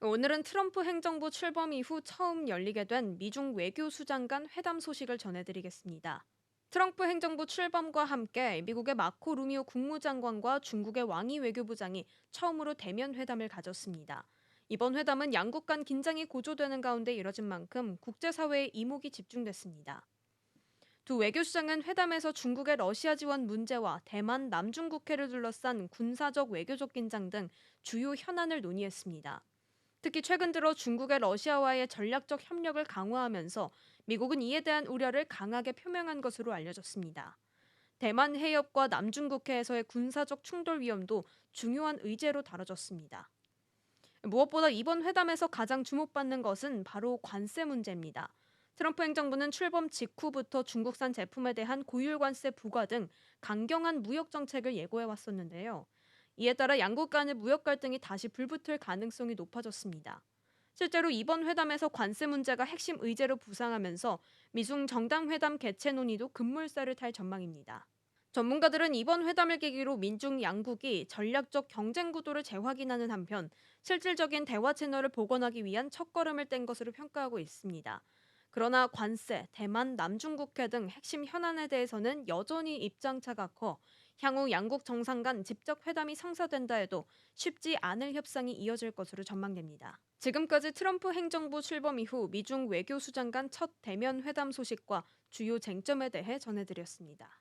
오늘은 트럼프 행정부 출범 이후 처음 열리게 된 미중 외교수장 간 회담 소식을 전해드리겠습니다. 트럼프 행정부 출범과 함께 미국의 마코 루미오 국무장관과 중국의 왕이 외교부장이 처음으로 대면 회담을 가졌습니다. 이번 회담은 양국 간 긴장이 고조되는 가운데 이뤄진 만큼 국제사회의 이목이 집중됐습니다. 두 외교수장은 회담에서 중국의 러시아 지원 문제와 대만 남중국해를 둘러싼 군사적 외교적 긴장 등 주요 현안을 논의했습니다. 특히 최근 들어 중국의 러시아와의 전략적 협력을 강화하면서 미국은 이에 대한 우려를 강하게 표명한 것으로 알려졌습니다. 대만 해협과 남중국해에서의 군사적 충돌 위험도 중요한 의제로 다뤄졌습니다. 무엇보다 이번 회담에서 가장 주목받는 것은 바로 관세 문제입니다. 트럼프 행정부는 출범 직후부터 중국산 제품에 대한 고율 관세 부과 등 강경한 무역 정책을 예고해 왔었는데요. 이에 따라 양국 간의 무역 갈등이 다시 불붙을 가능성이 높아졌습니다. 실제로 이번 회담에서 관세 문제가 핵심 의제로 부상하면서 미중 정당회담 개최 논의도 급물살을 탈 전망입니다. 전문가들은 이번 회담을 계기로 민중 양국이 전략적 경쟁 구도를 재확인하는 한편 실질적인 대화 채널을 복원하기 위한 첫걸음을 뗀 것으로 평가하고 있습니다. 그러나 관세, 대만, 남중국해 등 핵심 현안에 대해서는 여전히 입장차가 커 향후 양국 정상 간 직접 회담이 성사된다 해도 쉽지 않을 협상이 이어질 것으로 전망됩니다. 지금까지 트럼프 행정부 출범 이후 미중 외교수장 간 첫 대면 회담 소식과 주요 쟁점에 대해 전해드렸습니다.